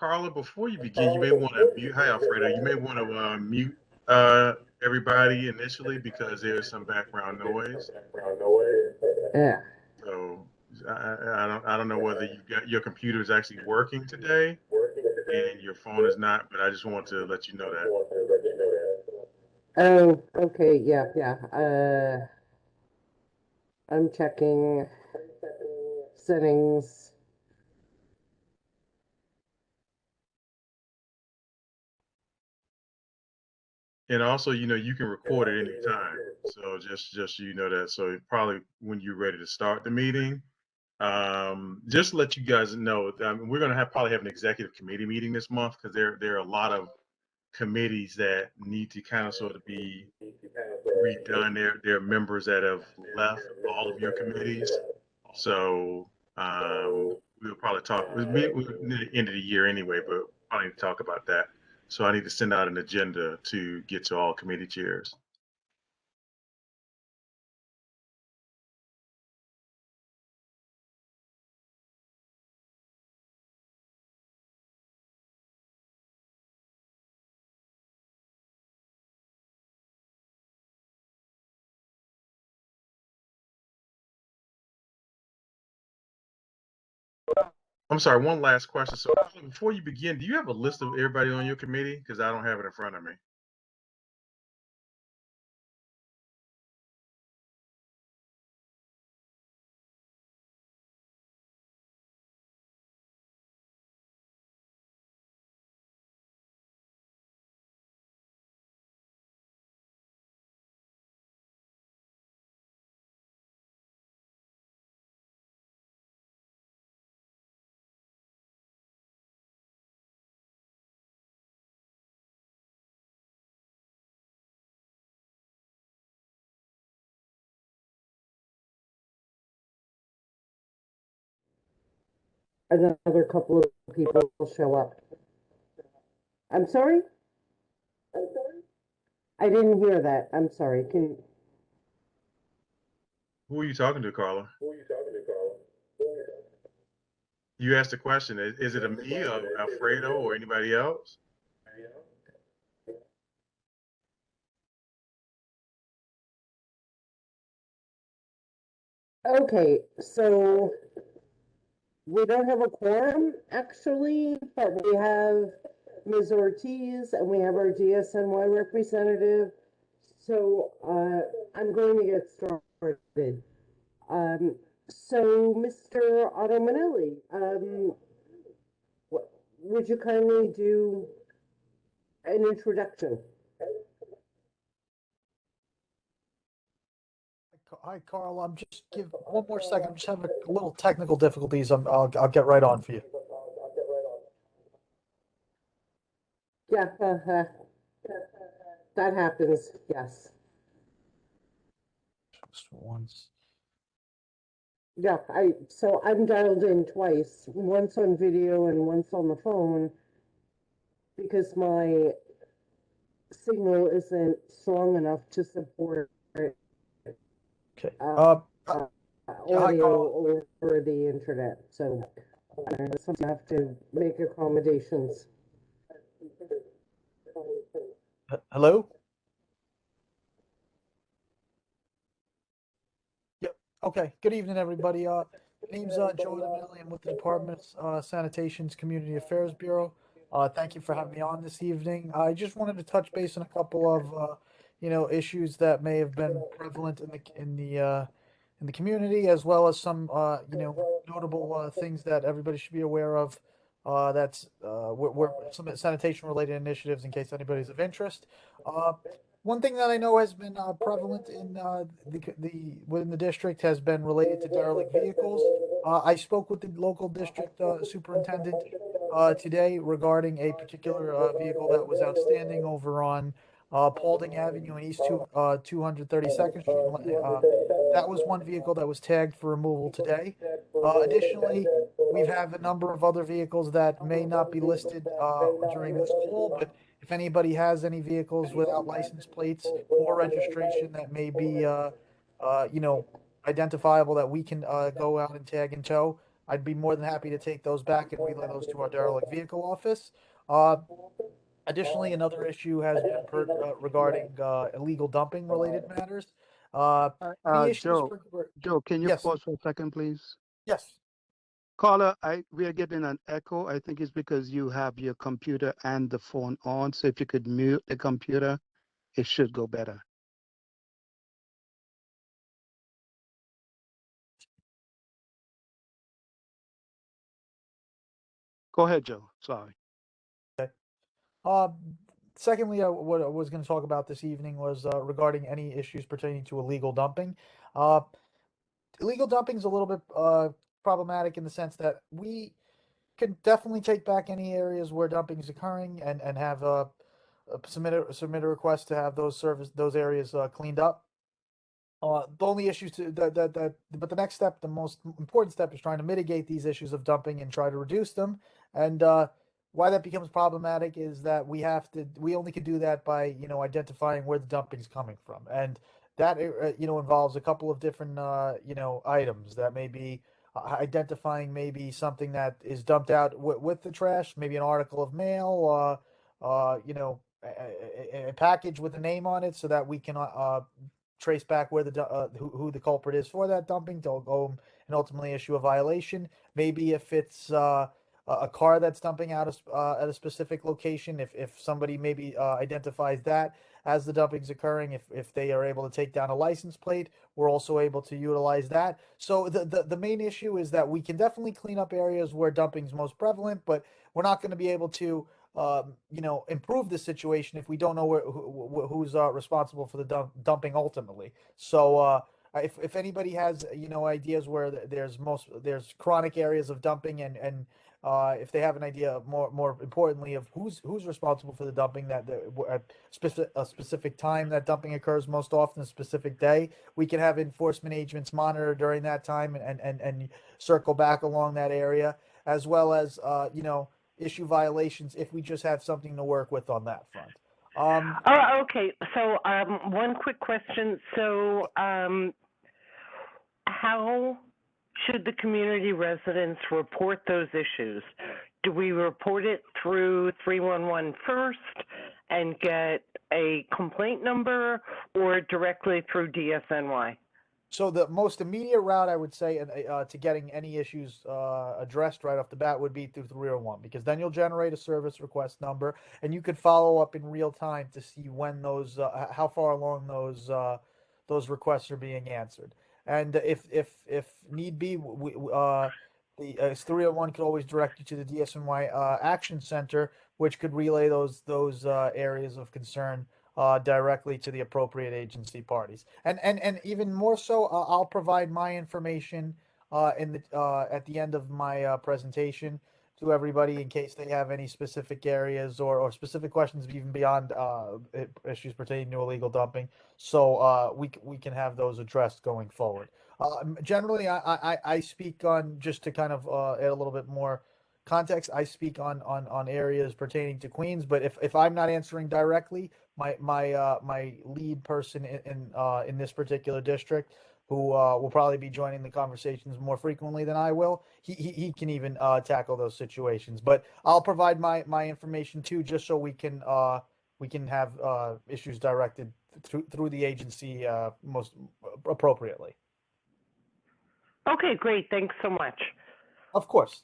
Carla, before you begin, you may want to mute. Hi, Alfredo. You may want to mute uh, everybody initially because there's some background noise. Yeah. So I don't know whether you got your computer is actually working today and your phone is not, but I just want to let you know that. Oh, okay. Yeah, yeah. I'm checking settings. And also, you can record at any time. So just so you know that. So probably when you're ready to start the meeting, just to let you guys know, we're going to probably have an executive committee meeting this month because there are a lot of committees that need to kind of sort of be redone. There are members that have left all of your committees. So we'll probably talk. We're near the end of the year anyway, but probably need to talk about that. So I need to send out an agenda to get to all committee chairs. I'm sorry, one last question. So before you begin, do you have a list of everybody on your committee? Because I don't have it in front of me. Another couple of people will show up. I'm sorry? I didn't hear that. I'm sorry. Who are you talking to, Carla? You asked a question. Is it a me, Alfredo, or anybody else? Okay, so we don't have a quorum actually, but we have Ms. Ortiz and we have our DSNY representative. So I'm going to get started. Um, so Mr. Otto Manelli, would you kindly do an introduction? Hi, Carl. I'm just give one more second. I'm just having a little technical difficulties. I'll get right on for you. Yeah, that happens. Yes. Just once. Yeah, so I'm dialed in twice, once on video and once on the phone, because my signal isn't strong enough to support Okay. uh, Yeah, hi, Carl. audio over the internet. So I have to make accommodations. Hello. Yep. Okay. Good evening, everybody. Name's Joe Manelli. I'm with the Department of Sanitation's Community Affairs Bureau. Thank you for having me on this evening. I just wanted to touch base on a couple of issues that may have been prevalent in the community, as well as some notable things that everybody should be aware of. That's where some sanitation related initiatives in case anybody's of interest. Uh, One thing that I know has been prevalent in the within the district has been related to derelict vehicles. I spoke with the local district superintendent today regarding a particular vehicle that was outstanding over on Paulding Avenue and East 232nd Street. That was one vehicle that was tagged for removal today. Additionally, we have a number of other vehicles that may not be listed during this call, but if anybody has any vehicles without license plates or registration that may be, identifiable that we can go out and tag and tow, I'd be more than happy to take those back and relay those to our derelict vehicle office. Additionally, another issue has been regarding illegal dumping related matters. Any issues? Joe, can you Yes, pause for a second, please? yes. Caller, we are getting an echo. I think it's because you have your computer and the phone on. So if you could mute the computer, it should go better. Go ahead, Joe. Sorry. Uh, Secondly, what I was going to talk about this evening was regarding any issues pertaining to illegal dumping. Uh, Illegal dumping is a little bit problematic in the sense that we can definitely take back any areas where dumping is occurring and have submit a request to have those areas cleaned up. The only issues but the next step, the most important step, is trying to mitigate these issues of dumping and try to reduce them. And why that becomes problematic is that we only can do that by, identifying where the dumping is coming from. And that, involves a couple of different, items that may be identifying maybe something that is dumped out with the trash, maybe an article of mail, a package with a name on it so that we can trace back where who the culprit is for that dumping to go and ultimately issue a violation. Maybe if it's a car that's dumping out at a specific location, if somebody maybe identifies that as the dumping's occurring, if they are able to take down a license plate, we're also able to utilize that. So the main issue is that we can definitely clean up areas where dumping's most prevalent, but we're not going to be able to improve the situation if we don't know who's responsible for the dumping ultimately. So if anybody has ideas where there's chronic areas of dumping and if they have an idea more importantly of who's responsible for the dumping at a specific time that dumping occurs most often, a specific day, we can have enforcement agents monitor during that time and circle back along that area, as well as issue violations if we just have something to work with on that front. Oh, okay. So, one quick question. So, how should the community residents report those issues? Do we report it through 311 first and get a complaint number, or directly through DSNY? So the most immediate route, I would say, to getting any issues addressed right off the bat would be through 301, because then you'll generate a service request number, and you could follow up in real time to see when how far along those requests are being answered. And if need be, the 301 could always direct you to the DSNY Action Center, which could relay those areas of concern directly to the appropriate agency parties. And even more so, I'll provide my information at the end of my presentation to everybody in case they have any specific areas or specific questions even beyond issues pertaining to illegal dumping. So we can have those addressed going forward. Generally, I speak on, just to kind of add a little bit more context, I speak on areas pertaining to Queens, but if I'm not answering directly, my lead person in this particular district, who will probably be joining the conversations more frequently than I will, he can even tackle those situations. But I'll provide my information too, just so we can have issues directed through the agency most appropriately. Okay, great. Thanks so much. Of course.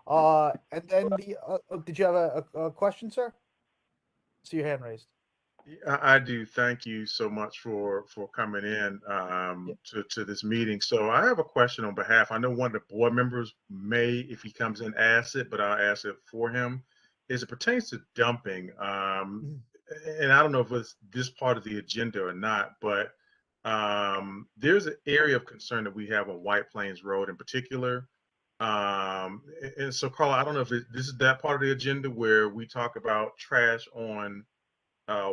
And then did you have a question, sir? See your hand raised. I do. Thank you so much for coming in to this meeting. So I have a question on behalf. I know one of the board members may, if he comes in, ask it, but I'll ask it for him. As it pertains to dumping, and I don't know if it's this part of the agenda or not, but there's an area of concern that we have on White Plains Road in particular. And so, Carla, I don't know if this is that part of the agenda where we talk about trash on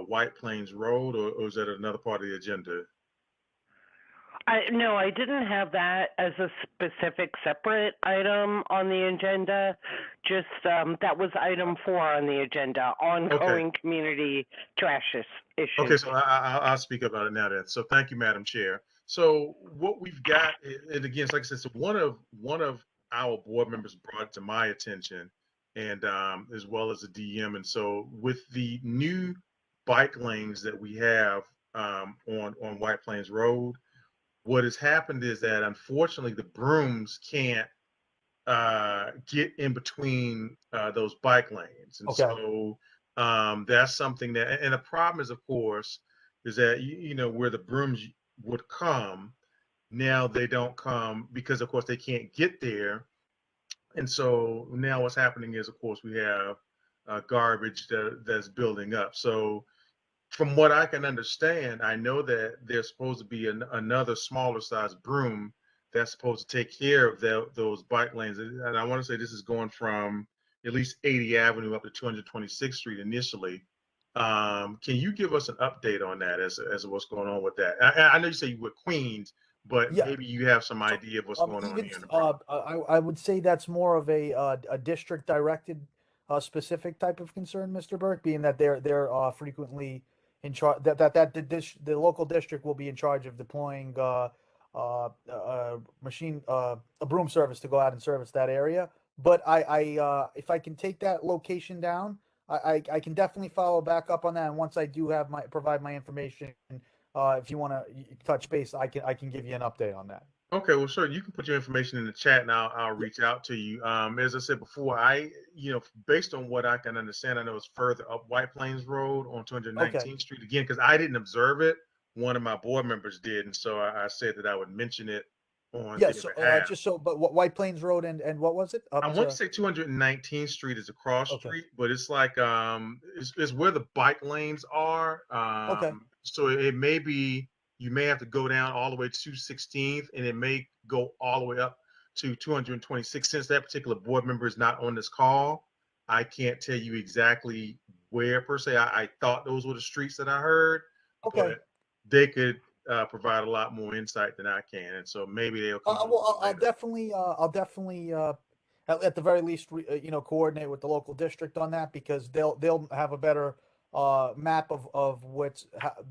White Plains Road, or is that another part of the agenda? No, I didn't have that as a specific separate item on the agenda. Just that was item 4 on the agenda, ongoing community trash issues. Okay, so I'll speak about it now then. So thank you, Madam Chair. So what we've got, and again, like I said, so one of our board members brought it to my attention, and as well as the DM. And so with the new bike lanes that we have on White Plains Road, what has happened is that unfortunately the brooms can't get in between those bike lanes, and Okay. so that's something that. And the problem is, of course, is that where the brooms would come, now they don't come because, of course, they can't get there. And so now what's happening is, of course, we have garbage that's building up. So from what I can understand, I know that there's supposed to be another smaller size broom that's supposed to take care of those bike lanes. And I want to say this is going from at least 80 Avenue up to 226th Street initially. Can you give us an update on that as to what's going on with that? I know you say you were Queens, but Yeah. maybe you have some So, idea of what's going on even here in the Bronx. I would say that's more of a district directed specific type of concern, Mr. Burke, being that they're frequently in charge the local district will be in charge of deploying machine a broom service to go out and service that area. But I if I can take that location down, I can definitely follow back up on that. And once I do have provide my information, if you want to touch base, I can give you an update on that. Okay, well, sure. You can put your information in the chat, and I'll reach out to you. As I said before, based on what I can understand, I know it's further up White Plains Road on Okay. 219th Street again, because I didn't observe it. One of my board members did, and so I said that I would mention it on Yeah. their So behalf. just so, but White Plains Road and what was it I up want to to? say 219th Street is a cross Okay. street, but it's like it's where the bike lanes are. Okay. So it may be you may have to go down all the way to 16th, and it may go all the way up to 226. Since that particular board member is not on this call, I can't tell you exactly where per se. I thought those were the streets that I heard, Okay. but they could provide a lot more insight than I can, and so maybe they'll come on Well, I'll later. definitely, at the very least, coordinate with the local district on that because they'll have a better map of what's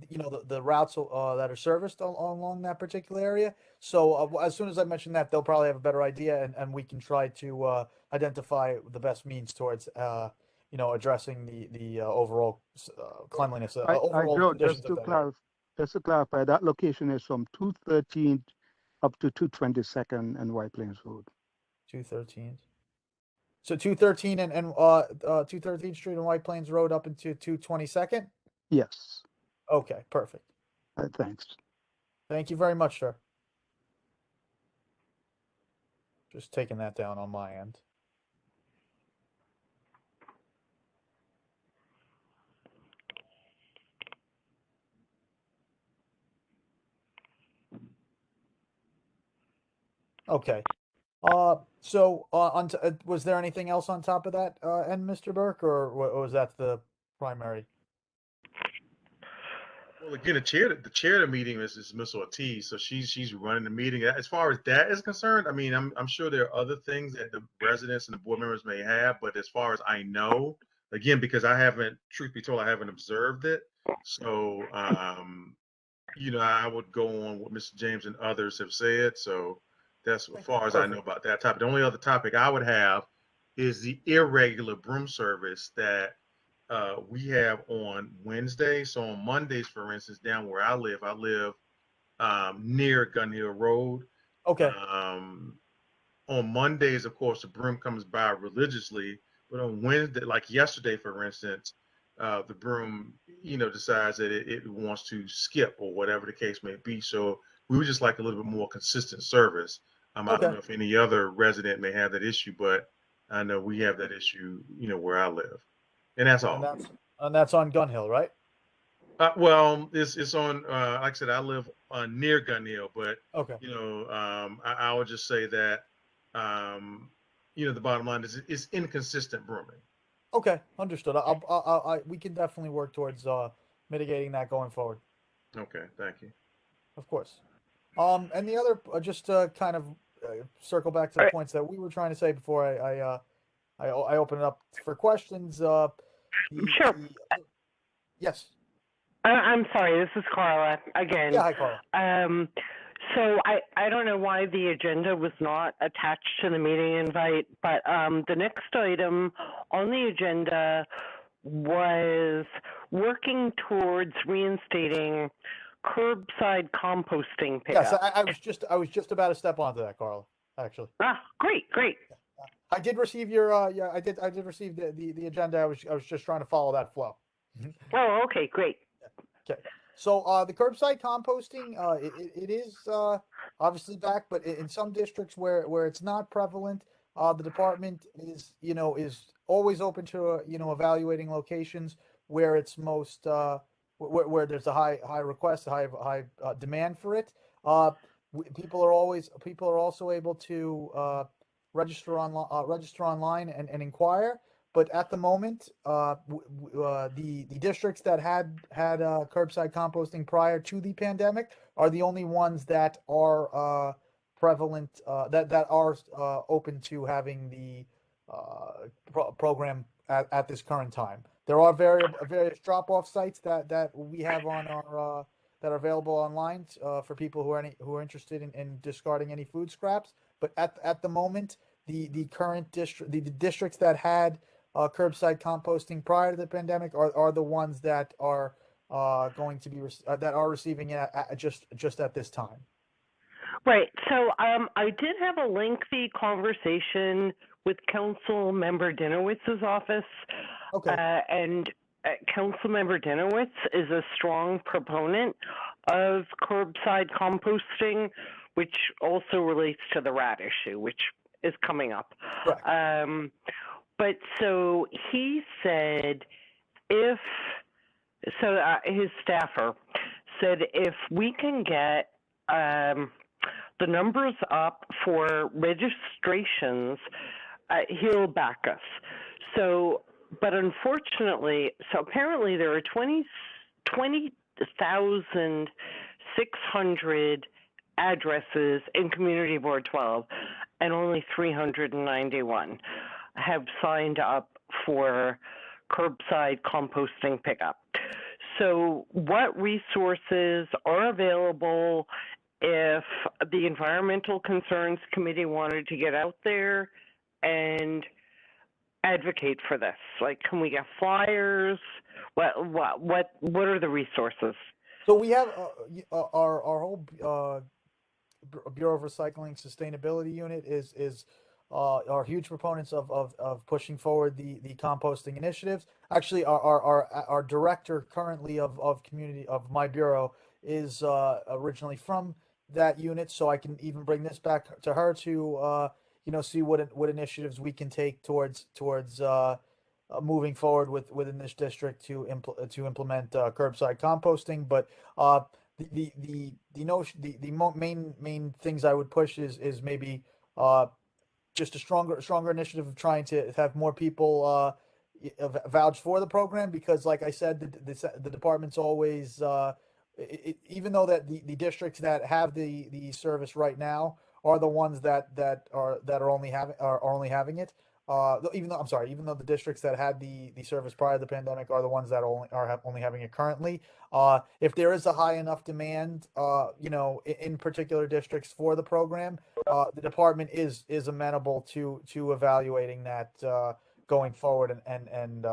the routes that are serviced along that particular area. So as soon as I mention that, they'll probably have a better idea, and we can try to identify the best means towards addressing the overall cleanliness, overall Joe, conditions of that area. just to clarify, that location is from 213 up to 222nd and White Plains Road. 213. So 213 and 213th Street and White Plains Road up into 222nd. Yes. Okay, perfect. Thanks. Thank you very much, sir. Just taking that down on my end. Okay. So was there anything else on top of that, and Mr. Burke, or was that the primary? Well, again, the chair of the meeting is Miss Ortiz, so she's running the meeting. As far as that is concerned, I mean, I'm sure there are other things that the residents and the board members may have, but as far as I know, again, because I haven't, truth be told, I haven't observed it. So, I would go on what Mr. James and others have said. So that's as far as I know Perfect. about that topic. The only other topic I would have is the irregular broom service that we have on Wednesday. So on Mondays, for instance, down where I live near Gun Hill Road. Okay. On Mondays, of course, the broom comes by religiously, but on Wednesday, like yesterday, for instance, the broom, decides that it wants to skip or whatever the case may be. So we would just like a little bit more consistent service. I don't Okay. know if any other resident may have that issue, but I know we have that issue, where I live, and that's And all. that's on Gun Hill, right? Well, it's on. Like I said, I live near Gun Hill, but Okay. I would just say that the bottom line is it's inconsistent brooming. Okay, understood. We can definitely work towards mitigating that going forward. Okay, thank you. Of course. And the other, just kind of circle back to the points that we were trying to say before I open it up for questions. Sure. Yes. I'm sorry, this is Carla again. Yeah, hi, Carla. So I don't know why the agenda was not attached to the meeting invite, but the next item on the agenda was working towards reinstating curbside composting Yes, pickup. I was just about to step onto that, Carla, actually. Ah, great, great. I did receive your yeah, I did receive the agenda. I was just trying to follow that flow. Oh, okay, great. Okay. So the curbside composting, it is obviously back, but in some districts where it's not prevalent, the department is, is always open to, evaluating locations where it's most, where there's a high request, high demand for it. People are also able to register online and inquire. But at the moment, the districts that had curbside composting prior to the pandemic are the only ones that are prevalent, that are open to having the program at this current time. There are various drop-off sites that we have on our that are available online for people who are interested in discarding any food scraps. But at the moment, the current the districts that had curbside composting prior to the pandemic are the ones that are going to be that are receiving it just at this time. Right. So I did have a lengthy conversation with Council Member Dinowitz's office. Okay. And Council Member Dinowitz is a strong proponent of curbside composting, which also relates to the rat issue, which is coming up. Correct. But so he said his staffer said if we can get the numbers up for registrations, he'll back us. So, but unfortunately, so apparently there are 20,600 addresses in Community Board 12, and only 391 have signed up for curbside composting pickup. So what resources are available if the Environmental Concerns Committee wanted to get out there and advocate for this? Like, can we get flyers? What are the resources? So we have our whole Bureau of Recycling Sustainability Unit is are huge proponents of pushing forward the composting initiatives. Actually, our director currently of community of my bureau is originally from that unit, so I can even bring this back to her to see what initiatives we can take towards moving forward within this district to implement curbside composting. But the notion main things I would push is maybe just a stronger initiative of trying to have more people vouch for the program, because like I said, the department's always even though that the districts that have the service right now are the ones that are only having it. Even though the districts that had the service prior to the pandemic are the ones that only having it currently. If there is a high enough demand, in particular districts for the program, the department is amenable to evaluating that going forward and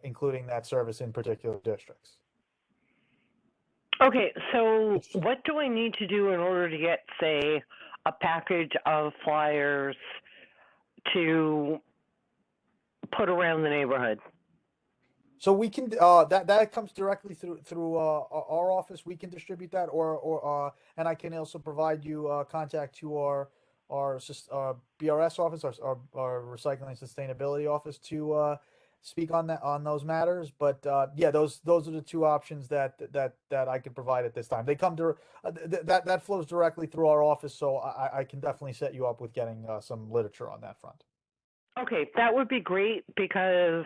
including that service in particular districts. Okay, so what do I need to do in order to get, say, a package of flyers to put around the neighborhood? So we can that comes directly through our office. We can distribute that, or and I can also provide you contact to our BRS office, our Recycling and Sustainability office, to speak on those matters. But yeah, those are the two options that I can provide at this time. They come to that flows directly through our office, so I can definitely set you up with getting some literature on that front. Okay, that would be great, because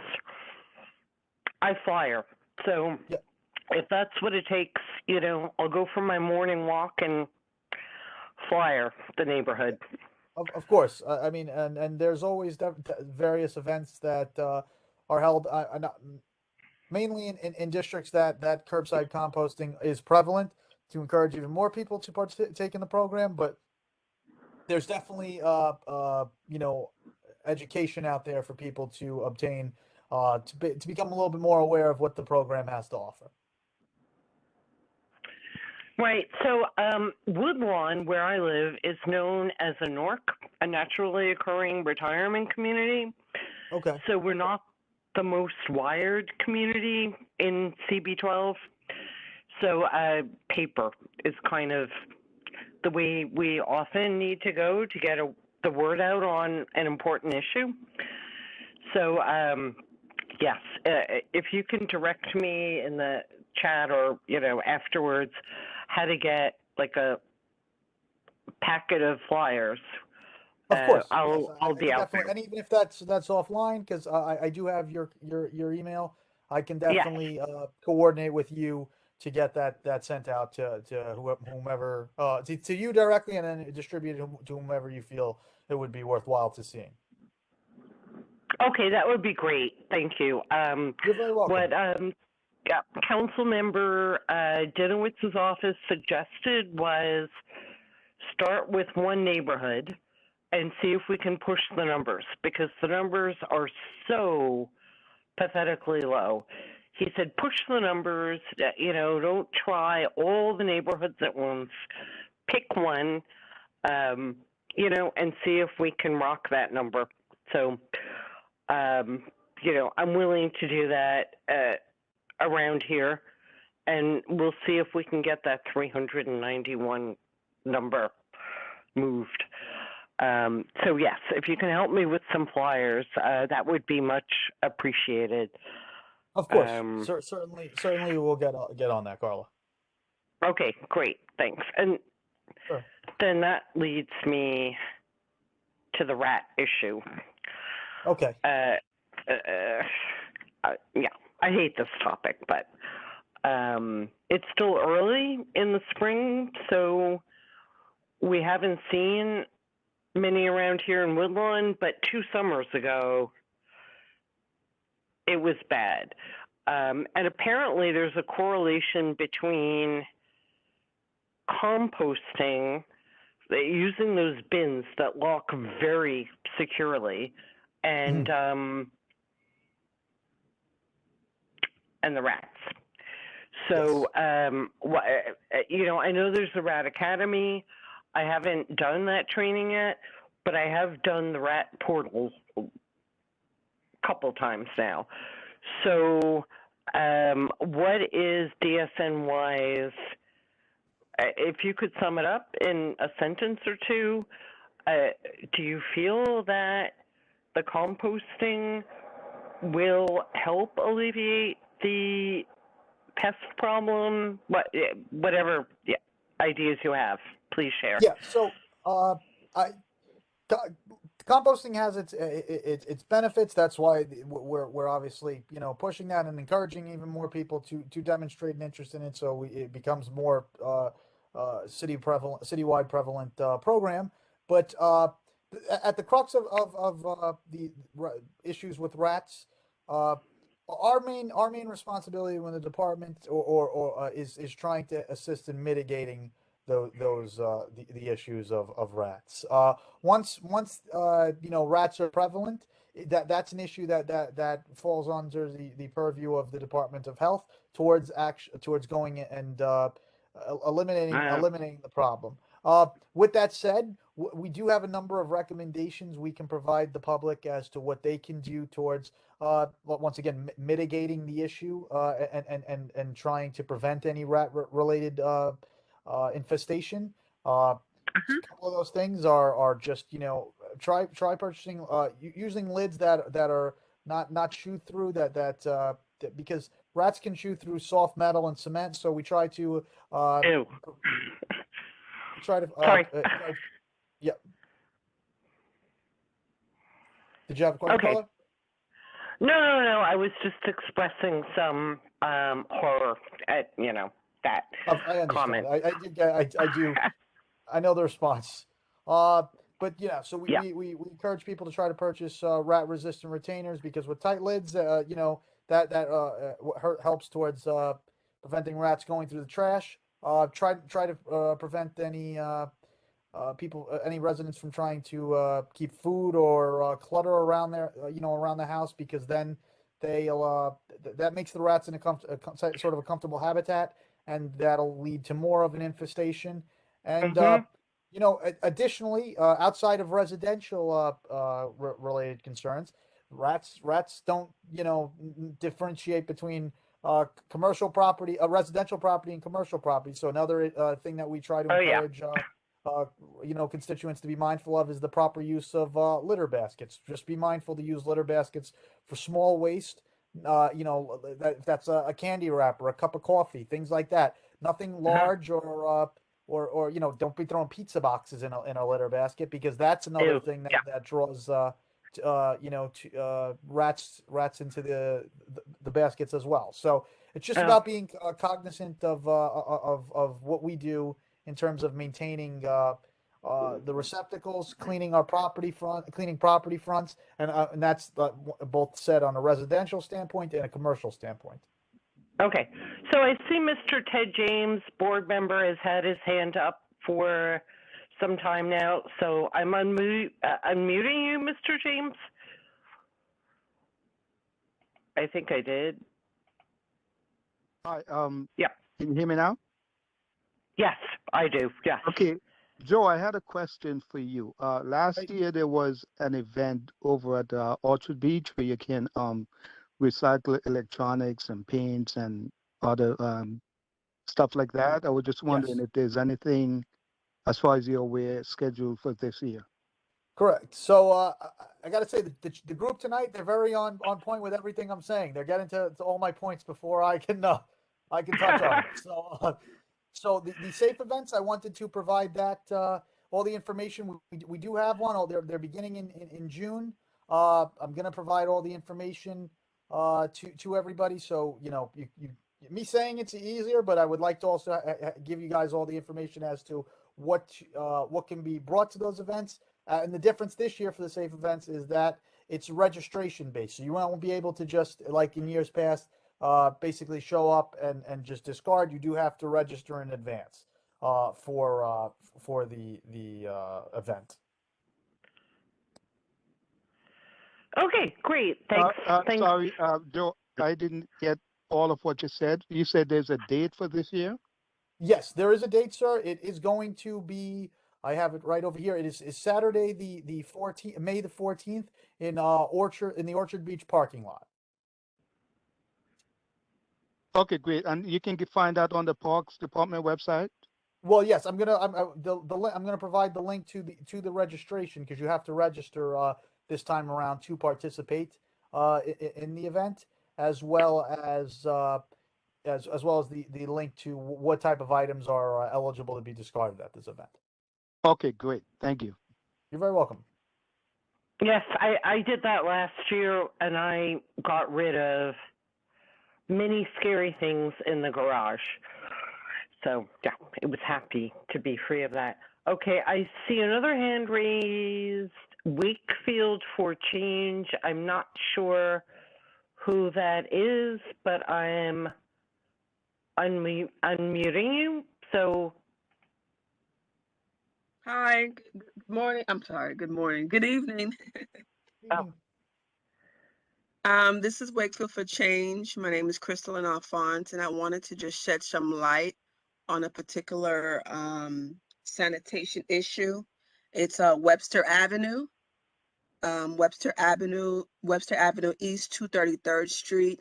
I flyer. So yeah. If that's what it takes, I'll go for my morning walk and flyer the neighborhood. Of course. I mean, and there's always various events that are held mainly in districts that curbside composting is prevalent. to encourage even more people to partake in the program. But there's definitely, education out there for people to obtain, to become a little bit more aware of what the program has to offer. Right. So Woodlawn, where I live, is known as a NORC, a naturally occurring retirement community. Okay. So we're not the most wired community in CB12. So paper is kind of the way we often need to go to get the word out on an important issue. So yes, if you can direct me in the chat or afterwards how to get like a packet of flyers. Of course, I'll be out there. And even if that's offline, because I do have your email, I can definitely coordinate with you to get that sent out to whomever, to you directly, and then distribute it to whomever you feel it would be worthwhile to seeing. Okay, that would be great. Thank you. You're very welcome. What Council Member Dinowitz's office suggested was start with one neighborhood and see if we can push the numbers, because the numbers are so pathetically low. He said, push the numbers, don't try all the neighborhoods at once. Pick one, and see if we can rock that number. So, I'm willing to do that around here, and we'll see if we can get that 391 number moved. So yes, if you can help me with some flyers, that would be much appreciated. Of course, certainly we'll get on that, Carla. Okay, great, thanks. And sure. Then that leads me to the rat issue. Okay. Yeah, I hate this topic, but it's still early in the spring, so we haven't seen many around here in Woodlawn, but 2 summers ago, it was bad. And apparently there's a correlation between composting, using those bins that lock very securely, and the rats. So, yes. I know there's the Rat Academy. I haven't done that training yet, but I have done the rat portal a couple times now. So what is DSNY's, if you could sum it up in a sentence or two, do you feel that the composting will help alleviate the pest problem? Whatever ideas you have, please share. Yeah, so composting has its benefits. That's why we're obviously pushing that and encouraging even more people to demonstrate an interest in it, so it becomes more citywide prevalent program. But at the crux of the issues with rats, our main responsibility when the department is trying to assist in mitigating the issues of rats. Once rats are prevalent, that's an issue that falls under the purview of the Department of Health towards going and eliminating the problem. With that said, we do have a number of recommendations we can provide the public as to what they can do towards once again mitigating the issue and trying to prevent any rat related infestation. A couple of those things are just try purchasing using lids that are not chew through that because rats can chew through soft metal and cement, so we try to Ew. Sorry. Yeah. Did you have a question? Okay. Paula? No. I was just expressing some horror at that I understand. comment. I do. I know the response. But yeah, so we encourage people to try to purchase rat-resistant retainers, because with tight lids, that helps towards preventing rats going through the trash. try to prevent any any residents from trying to keep food or clutter around their around the house, because then they'll that makes the rats in sort of a comfortable habitat, and that'll lead to more of an infestation. And Mm-hmm. additionally, outside of residential related concerns, rats don't differentiate between commercial property, residential property, and commercial property. So another thing that we try to Oh yeah. encourage uh, constituents to be mindful of is the proper use of litter baskets. Just be mindful to use litter baskets for small waste. If that's a candy wrapper, a cup of coffee, things like that. Nothing large or don't be throwing pizza boxes in a litter basket, because that's another Ew. thing Yeah. that draws rats into the baskets as well. So it's just Oh. about being cognizant of what we do in terms of maintaining the receptacles, cleaning property fronts, and that's both said on a residential standpoint and a commercial standpoint. Okay. So I see Mr. Ted James, board member, has had his hand up for some time now. So I'm unmuting you, Mr. James. I think I did. Hi, Yeah. can you hear me now? Yes, I do. Yes. Okay, Joe, I had a question for you. Last Right. year there was an event over at Orchard Beach where you can recycle electronics and paints and other stuff like that. I was just wondering Yes. if there's anything, as far as you're aware, scheduled for this year. Correct. So I got to say the group tonight, they're very on point with everything I'm saying. They're getting to all my points before I can touch on it. So the safe events, I wanted to provide that all the information. We do have one. Oh, they're beginning in June. I'm going to provide all the information to everybody. So me saying it's easier, but I would like to also give you guys all the information as to what can be brought to those events. And the difference this year for the safe events is that it's registration based. So you won't be able to just, like in years past, basically show up and just discard. You do have to register in advance for the event. Okay, great. Thanks. Thanks. Sorry, Joe, I didn't get all of what you said. You said there's a date for this year? Yes, there is a date, sir. It is going to be. I have it right over here. It is Saturday, the 14th, May the 14th, in the Orchard Beach parking lot. Okay, great. And you can find that on the Parks Department website? Well, yes, I'm gonna provide the link to the registration, because you have to register this time around to participate in the event, as well as the link to what type of items are eligible to be discarded at this event. Okay, great. Thank you. You're very welcome. Yes, I did that last year, and I got rid of many scary things in the garage. So, yeah, it was happy to be free of that. Okay, I see another hand raised. Wakefield for Change. I'm not sure who that is, but I'm unmuting you. So, Hi, good morning. I'm sorry, good morning. Good evening. Oh. This is Wakefield for Change. My name is Crystal and Alphonse, and I wanted to just shed some light on a particular sanitation issue. It's Webster Avenue. Webster Avenue East, 233rd Street.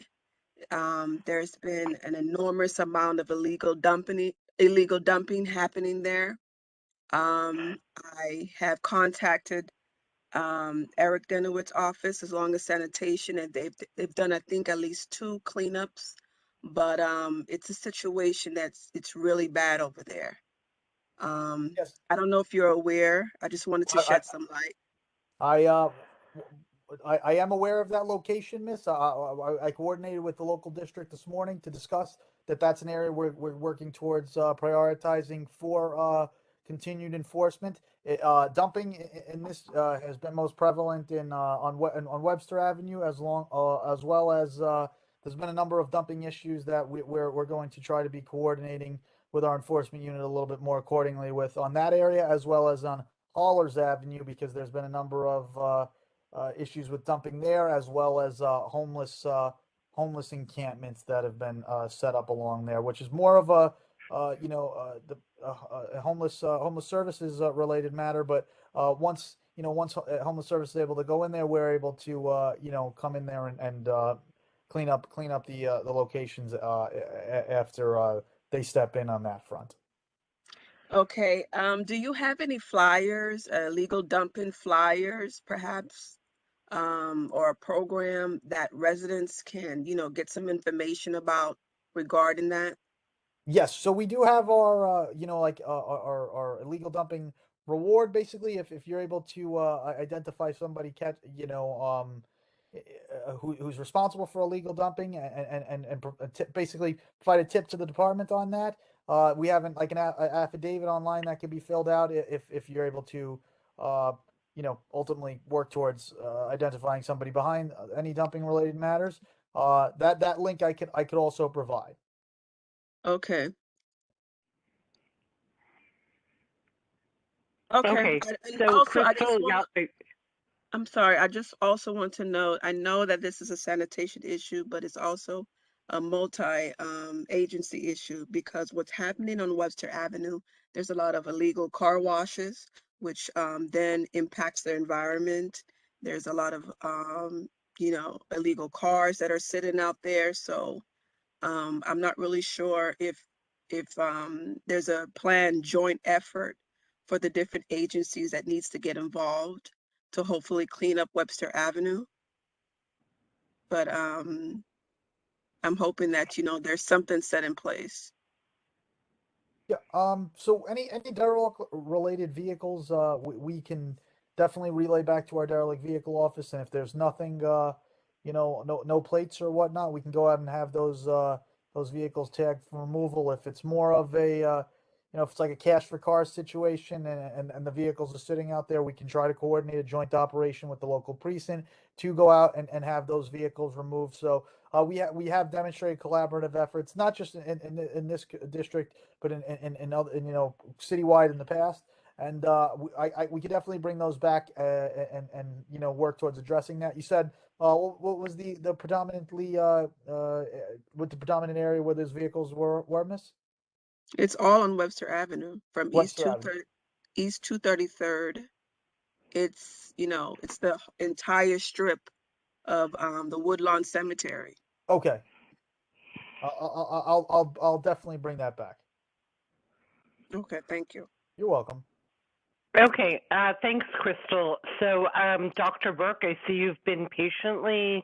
There's been an enormous amount of illegal dumping happening there. I have contacted Eric Denowitz's office as long as sanitation, and they've done, I think, at least 2 cleanups, but it's a situation it's really bad over there. Yes. I don't know if you're aware. I just wanted to shed some light. I am aware of that location, Miss. I coordinated with the local district this morning to discuss that's an area we're working towards prioritizing for continued enforcement. Dumping in this has been most prevalent on Webster Avenue, as well as there's been a number of dumping issues that we're going to try to be coordinating with our enforcement unit a little bit more accordingly with on that area as well as on Hallers Avenue, because there's been a number of issues with dumping there, as well as homeless encampments that have been set up along there, which is more of a homeless services related matter. But once homeless services is able to go in there, we're able to come in there and clean up the locations after they step in on that front. Okay, do you have any flyers, legal dumping flyers, perhaps? Or a program that residents can, get some information about regarding that? Yes, so we do have our, our illegal dumping reward. Basically, if you're able to identify somebody, who's responsible for illegal dumping basically provide a tip to the department on that. We have like an affidavit online that can be filled out if you're able to, ultimately work towards identifying somebody behind any dumping related matters. That link I could also provide. Okay. Okay. Okay, And so also, I just Crystal, want yeah, to, I'm sorry, I just also want to note, I know that this is a sanitation issue, but it's also a agency issue, because what's happening on Webster Avenue, there's a lot of illegal car washes, which then impacts the environment. There's a lot of illegal cars that are sitting out there. So I'm not really sure if there's a planned joint effort for the different agencies that needs to get involved to hopefully clean up Webster Avenue. But I'm hoping that, there's something set in place. Yeah. So any derelict related vehicles, we can definitely relay back to our derelict vehicle office, and if there's nothing, no plates or whatnot, we can go out and have those vehicles tagged for removal. If it's more of a, if it's like a cash for cars situation, and the vehicles are sitting out there, we can try to coordinate a joint operation with the local precinct to go out and have those vehicles removed. So we have demonstrated collaborative efforts, not just in this district, but in other, citywide in the past. And we could definitely bring those back and work towards addressing that. You said what was the predominantly with the predominant area where those vehicles were, Miss? It's all on Webster Avenue from Webster Avenue. East 233rd. It's the entire strip of the Woodlawn Cemetery. Okay. I'll definitely bring that back. Okay, thank you. You're welcome. okay, thanks, Crystal. So, Dr. Burke, I see you've been patiently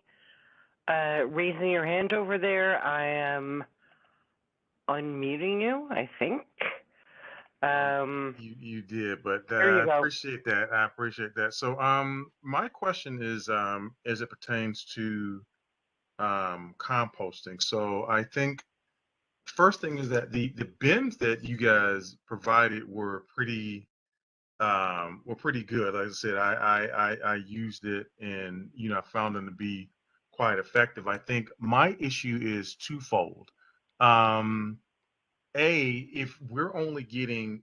raising your hand over there. I am unmuting you, I think. You did, but There you I go. appreciate that. I appreciate that. So, my question is, as it pertains to composting. So, I think first thing is that the bins that you guys provided were pretty good. Like I said, I used it, and I found them to be quite effective. I think my issue is twofold. Um, if we're only getting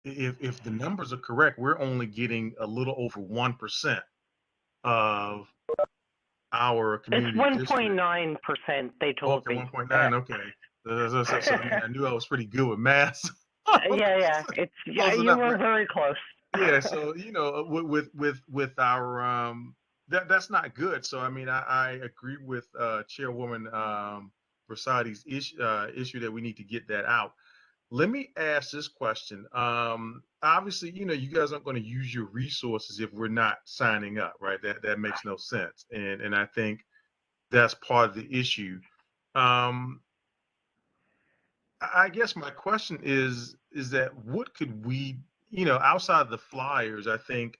if the numbers are correct, we're only getting a little over 1% of our It's community district. 1.9%, they told Okay, me. 1.9. Okay. So, I mean, I knew I was pretty good with math. yeah. Close You enough, were right? very close. Yeah. So, with our that's not good. So, I mean, I agree with Chairwoman Versadi's issue that we need to get that out. Let me ask this question. Obviously, you guys aren't going to use your resources if we're not signing up, right? That makes no sense. And I think that's part of the issue. Um, I guess my question is that what could we, outside of the flyers, I think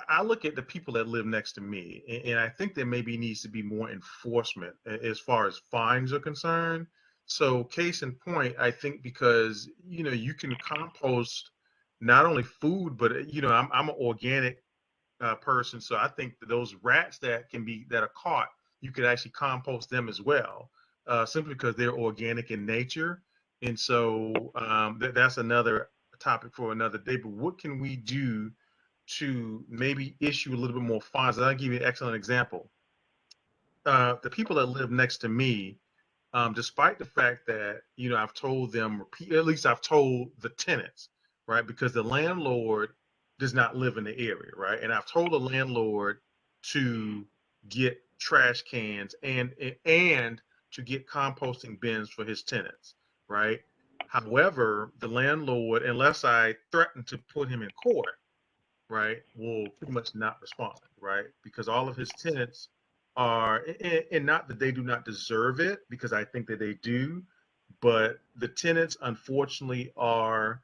I look at the people that live next to me, and I think there maybe needs to be more enforcement as far as fines are concerned. So, case in point, I think because you can compost not only food, but I'm an organic person, so I think that those rats that are caught, you could actually compost them as well, simply because they're organic in nature, And so that's another topic for another day. But what can we do to maybe issue a little bit more funds? I'll give you an excellent example. The people that live next to me, despite the fact that, I've told them, at least I've told the tenants, right? Because the landlord does not live in the area, right? And I've told the landlord to get trash cans and to get composting bins for his tenants, right? However, the landlord, unless I threaten to put him in court, right, will pretty much not respond, right? Because all of his tenants are, and not that they do not deserve it, because I think that they do, but the tenants, unfortunately, are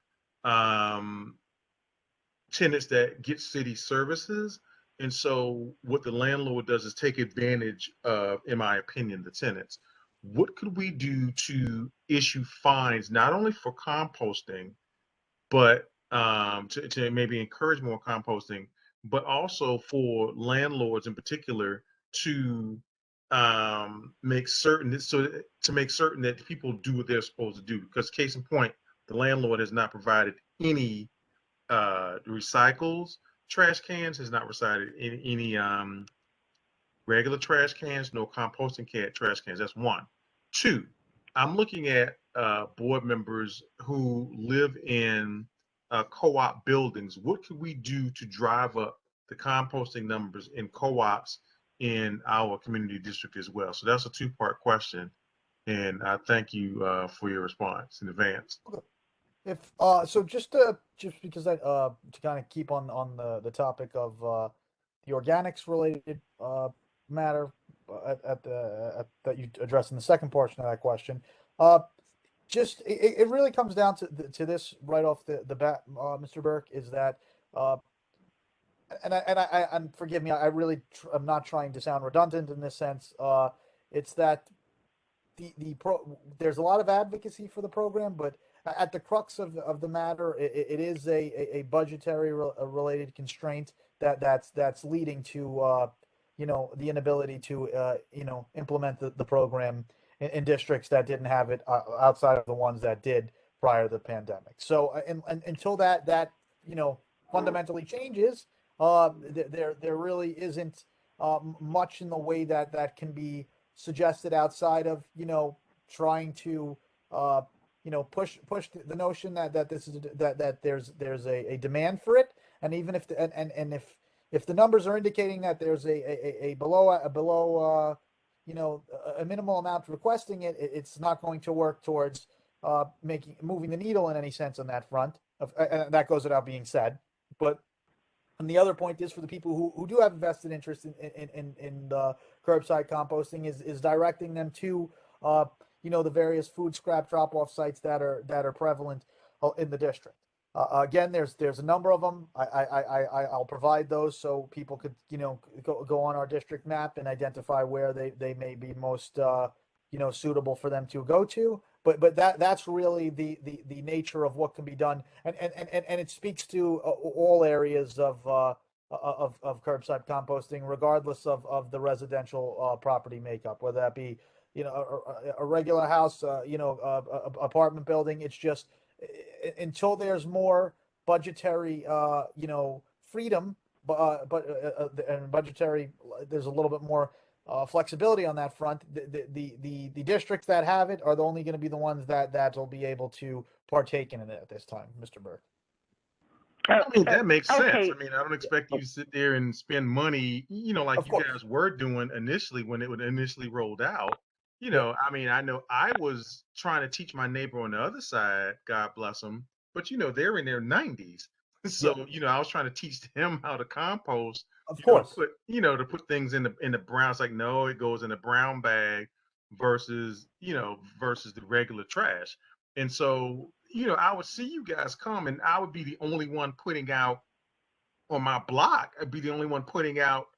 tenants that get city services. And so what the landlord does is take advantage of, in my opinion, the tenants. What could we do to issue fines, not only for composting, but to maybe encourage more composting, but also for landlords in particular to make certain to make certain that people do what they're supposed to do. Because case in point, the landlord has not provided any recycles trash cans, has not provided any regular trash cans, no composting trash cans. That's one. Two, I'm looking at board members who live in co-op buildings. What could we do to drive up the composting numbers in co-ops in our community district as well? So that's a two-part question, and I thank you for your response in advance. If so, just because I to kind of keep on the topic of the organics related matter that you addressed in the second portion of that question, just it really comes down to this right off the bat, Mr. Burke, is that and forgive me, I really I'm not trying to sound redundant in this sense. It's that there's a lot of advocacy for the program, but at the crux of the matter, it is a budgetary related constraint that's leading to the inability to implement the program in districts that didn't have it outside of the ones that did prior to the pandemic. So and until that fundamentally changes, there really isn't much in the way that can be suggested outside of trying to push the notion that this is that there's a demand for it, and even if if the numbers are indicating that there's a below a minimal amount requesting it, it's not going to work towards moving the needle in any sense on that front. And that goes without being said, but. And the other point is for the people who do have a vested interest in the curbside composting is directing them to the various food scrap drop-off sites that are prevalent in the district. Again, there's a number of them. I'll provide those so people could go on our district map and identify where they may be most suitable for them to go to. But that's really the nature of what can be done, and it speaks to all areas of curbside composting, regardless of the residential property makeup, whether that be a regular house, apartment building. It's just until there's more budgetary freedom, and budgetary, there's a little bit more flexibility on that front. The districts that have it are only going to be the ones that will be able to partake in it at this time, Mr. Burke. I mean, that makes sense. Okay. I mean, I don't expect you to sit there and spend money, like Of you course. guys were doing initially when it was initially rolled out. I mean, I know I was trying to teach my neighbor on the other side, God bless them, but they're in their 90s. So, I was trying to teach him how to compost, Of course. to put things in the brown. It's like, no, it goes in a brown bag versus the regular trash. And so, I would see you guys come and I would be the only one putting out on my block. I'd be the only one putting out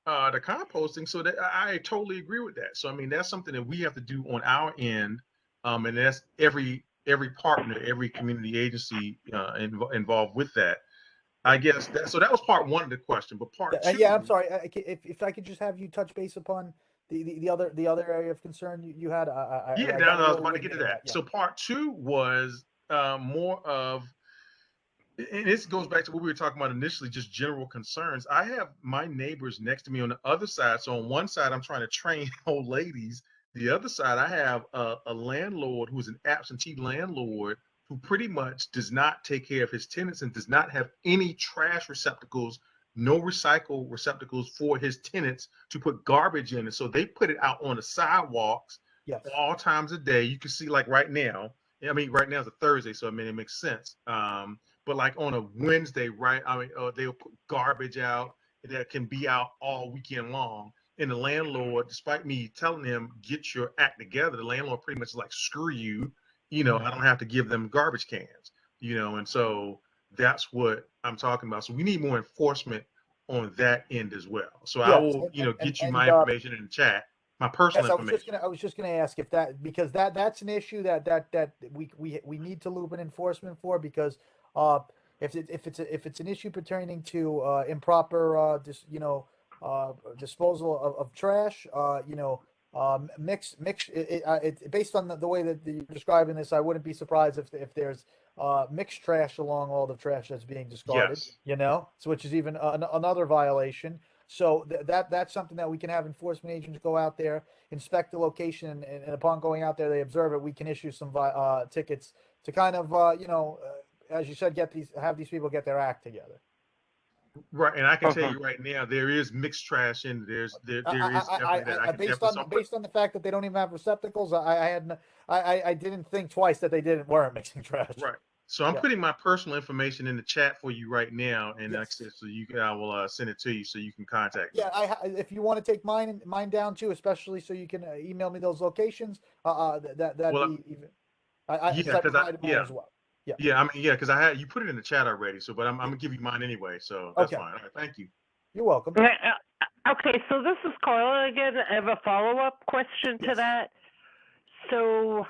the composting. So that I totally agree with that. So, I mean, that's something that we have to do on our end. And that's every partner, every community agency involved with that. I guess that was part one of the question, but part two. Yeah, I'm sorry. If I could just have you touch base upon the other area of concern you had? Yeah, I now got a I was little about to get to winded in that. that. Yeah. So part two was more of, and this goes back to what we were talking about initially, just general concerns. I have my neighbors next to me on the other side. So on one side, I'm trying to train old ladies. The other side, I have a landlord who's an absentee landlord who pretty much does not take care of his tenants and does not have any trash receptacles, no recycle receptacles for his tenants to put garbage in. And so they put it out on the sidewalks Yes. all times of day. You can see, like right now, I mean, right now is a Thursday, so I mean, it makes sense. But like on a Wednesday, right? I mean, they'll put garbage out that can be out all weekend long. And the landlord, despite me telling him, get your act together, the landlord pretty much is like, screw you. You know, I don't have to give them garbage cans, you know, and so that's what I'm talking about. So we need more enforcement on that end as well. So I Yes. will, you know, get you And my information in the chat, my personal yes, information. I was just gonna ask if that, because that's an issue that we need to loop in enforcement for, because uh if it's an issue pertaining to improper disposal of trash, based on the way that you're describing this, I wouldn't be surprised if there's mixed trash along all the trash that's being discarded, Yes. so which is even another violation. So that's something that we can have enforcement agents go out there, inspect the location, and upon going out there, they observe it. We can issue some tickets to kind of, as you said, have these people get their act together. Right, and I can tell you right now, there is mixed trash in there is definitely that. I can Based definitely, so on based on the fact that they don't even have receptacles, I didn't think twice that they weren't mixing trash. right. So I'm Yeah. putting my personal information in the chat for you right now, and like I Yes. said, so I will send it to you so you can contact me. Yeah, if you want to take mine down too, especially so you can email me those locations. That'd Well, be even. Because yeah, I because provided mine as well. Yeah. I mean, yeah, because I had you put it in the chat already. So, but I'm gonna give you mine anyway. So that's Okay. fine. All right, thank you. You're welcome. Okay, so this is Carla again. I have a follow-up question to Yes. that. So,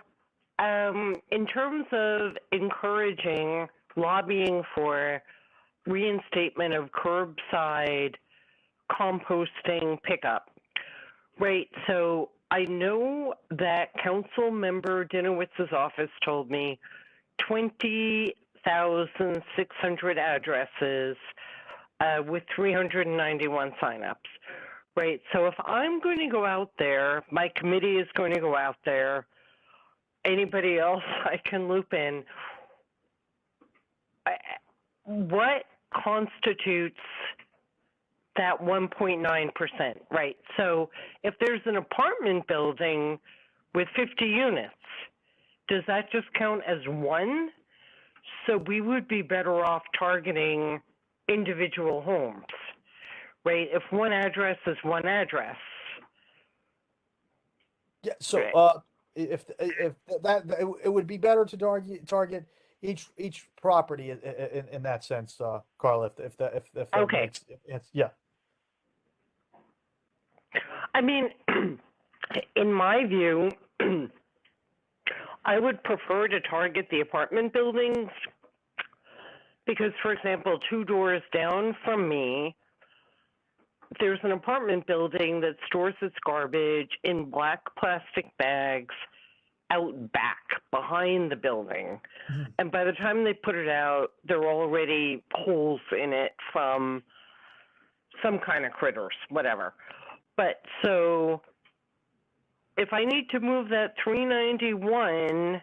in terms of encouraging, lobbying for reinstatement of curbside composting pickup, right? So I know that Council Member Dinowitz's office told me 20,600 addresses with 391 signups, right? So if I'm going to go out there, my committee is going to go out there, anybody else I can loop in, what constitutes that 1.9%, right? So if there's an apartment building with 50 units, does that just count as one? So we would be better off targeting individual homes, right? If one address is one address. Yeah. So Right. if that it would be better to target each property in that sense, Carl. If that Okay. makes it's yeah. I mean, in my view, I would prefer to target the apartment buildings because, for example, 2 doors down from me, there's an apartment building that stores its garbage in black plastic bags out back behind the building. Mm-hmm. And by the time they put it out, there are already holes in it from some kind of critters, whatever. But so if I need to move that 391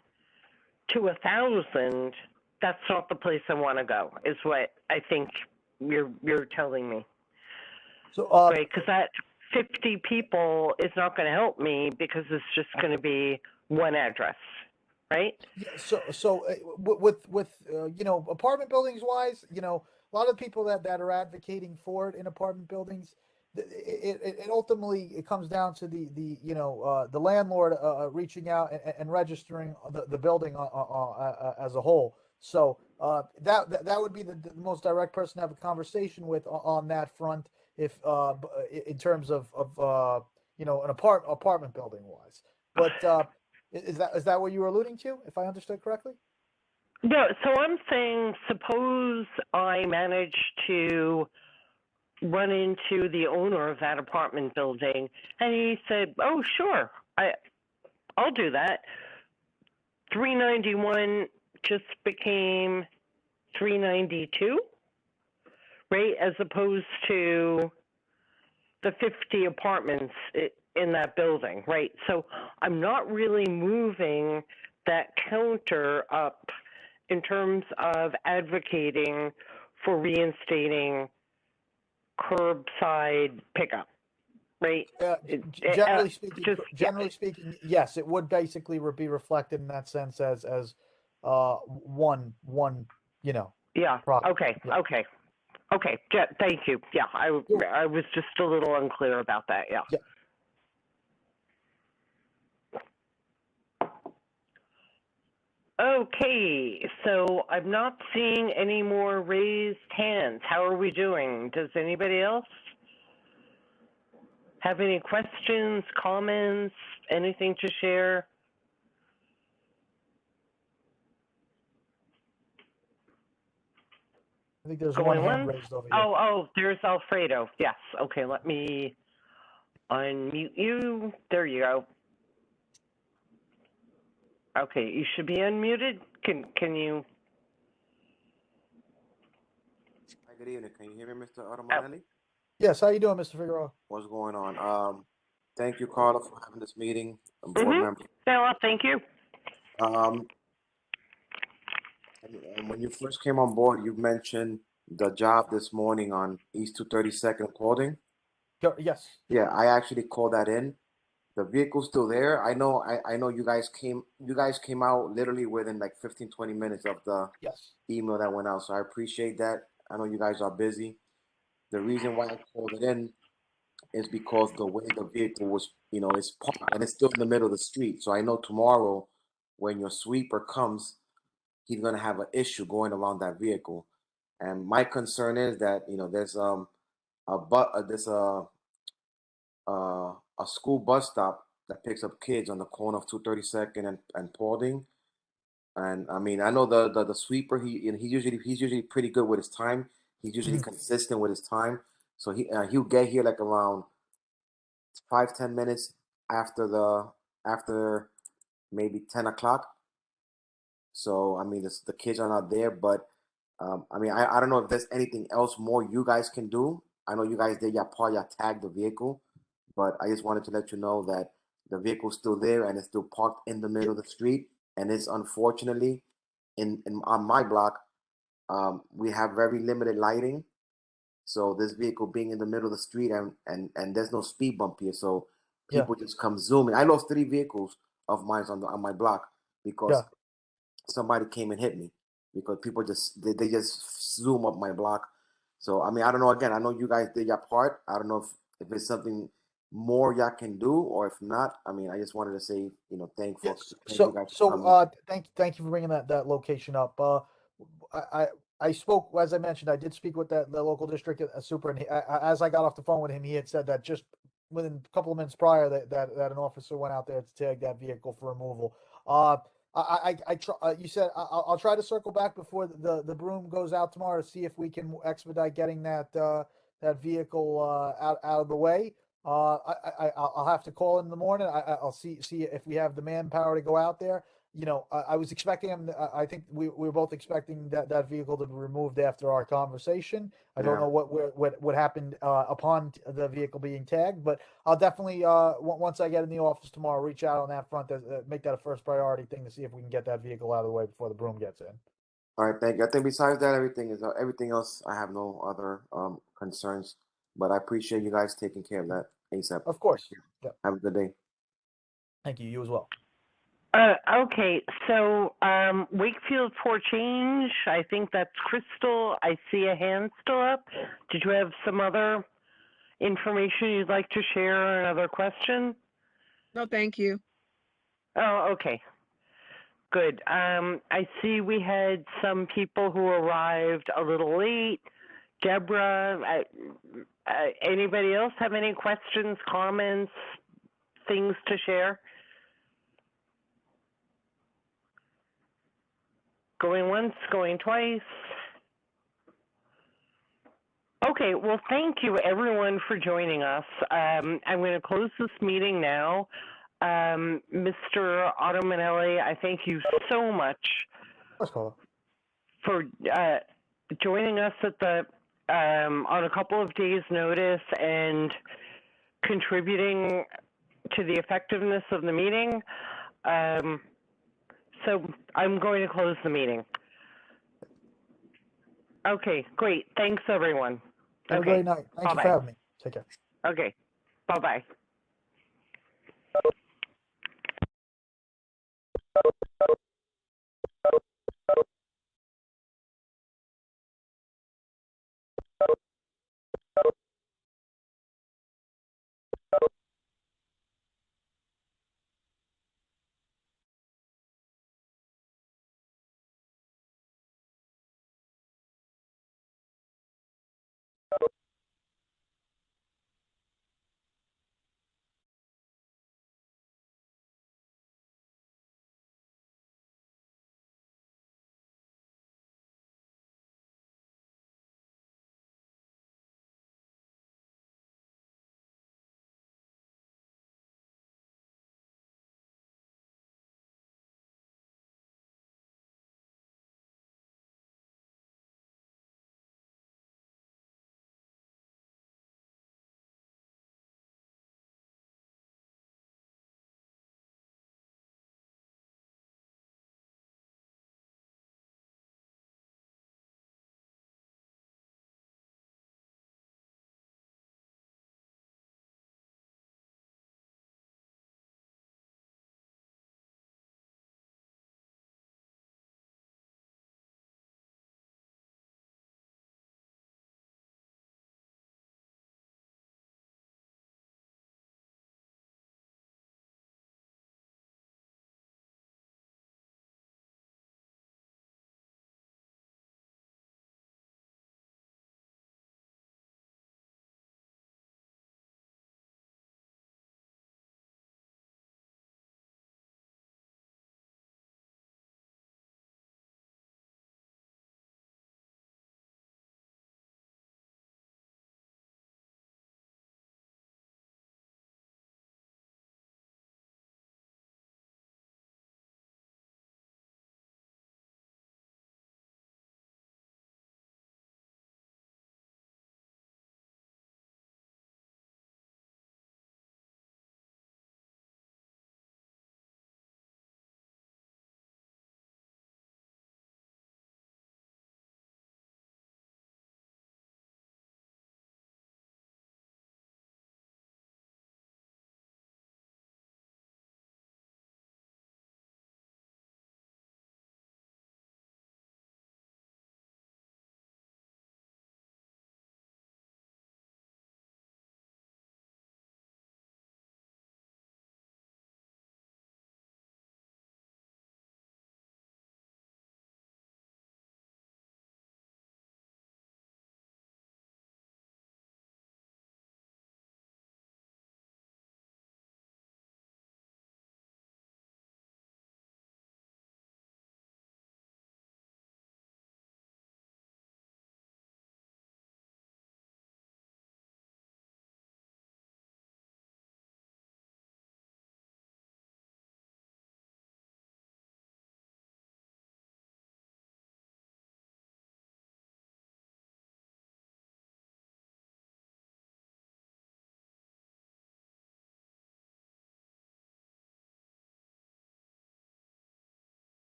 to 1,000, that's not the place I want to go, is what I think you're telling me. So right, because that 50 people is not going to help me because it's just going to be one address, right? yeah, so with apartment buildings wise, a lot of people that are advocating for it in apartment buildings, it ultimately it comes down to the landlord reaching out and registering the building as a whole. So that would be the most direct person to have a conversation with on that front, if in terms of an apartment building wise. But is that what you were alluding to, if I understood correctly? No, so I'm saying suppose I manage to run into the owner of that apartment building, and he said, "Oh, sure, I'll do that." 391 just became 392, right? As opposed to the 50 apartments in that building, right? So I'm not really moving that counter up in terms of advocating for reinstating curbside pickup, right? Generally speaking, Just generally speaking, yes, it would basically be reflected in that sense as one you know yeah. product. Okay. Yeah. Okay. Okay. Yeah, thank you. Yeah, I was just a little unclear about that. Yeah. Yeah. Okay, so I'm not seeing any more raised hands. How are we doing? Does anybody else have any questions, comments, anything to share? I think there's one Going hand once? raised over here. Oh, there's Alfredo. Yes. Okay, let me unmute you. There you go. Okay, you should be unmuted. Can you? Hi, good evening. Can you hear me, Mr. Automanelli? Yes, how you doing, Mr. Figueroa? What's going on? Thank you, Carla, for having this meeting. Board member. Stella, thank you. And when you first came on board, you mentioned the job this morning on East 232nd Clothing. Yes. Yeah, I actually called that in. The vehicle's still there. I know you guys came out literally within like 15, 20 minutes of the Yes. email that went out. So I appreciate that. I know you guys are busy. The reason why I called it in is because the way the vehicle was, it's parked and it's still in the middle of the street. So I know tomorrow when your sweeper comes, he's gonna have an issue going around that vehicle. And my concern is that, there's a school bus stop that picks up kids on the corner of 232nd and Paulding. And I mean, I know the sweeper, he's usually pretty good with his time. He's usually consistent with his time. So he'll get here like around 5-10 minutes after maybe 10 o'clock. So I mean, the kids are not there, but I mean, I don't know if there's anything else more you guys can do. I know you guys did your part, you tagged the vehicle, but I just wanted to let you know that the vehicle's still there and it's still parked in the middle of the street. And it's unfortunately in on my block, we have very limited lighting. So this vehicle being in the middle of the street and there's no speed bump here, so people just come zooming. I lost 3 vehicles of mine on my block because somebody came and hit me because people they just zoom up my block. So I mean, I don't know. Again, I know you guys did your part. I don't know if it's something more y'all can do, or if not, I mean, I just wanted to say, thank you guys for coming. Thank you for bringing that location up. I I spoke, as I mentioned, I did speak with the local district super, and as I got off the phone with him, he had said that just within a couple of minutes prior that an officer went out there to tag that vehicle for removal. You said I'll try to circle back before the broom goes out tomorrow to see if we can expedite getting that vehicle out of the way. I'll have to call in the morning. I'll see if we have the manpower to go out there. I was expecting him. I think we were both expecting that vehicle to be removed after our conversation. I don't know what happened upon the vehicle being tagged, but I'll definitely once I get in the office tomorrow, reach out on that front to make that a first priority thing to see if we can get that vehicle out of the way before the broom gets in. All right, thank you. I think besides that, everything else. I have no other concerns, but I appreciate you guys taking care of that ASAP. Of course. Yeah. Have a good day. Thank you. You as well. Okay, so Wakefield for Change, I think that's Crystal. I see a hand still up. Did you have some other information you'd like to share, another question? No, thank you. Oh, okay. Good. I see we had some people who arrived a little late. Deborah, anybody else have any questions, comments, things to share? Going once, going twice. Okay, well, thank you everyone for joining us. I'm going to close this meeting now. Mr. Automanelli, I thank you so much Let's call for joining us at the on a couple of days' notice and contributing to the effectiveness of the meeting. So I'm going to close the meeting. Okay, great. Thanks, everyone. Have a Okay. great night. Thank you for Bye-bye. having me. Take care. Okay. Bye-bye.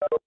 you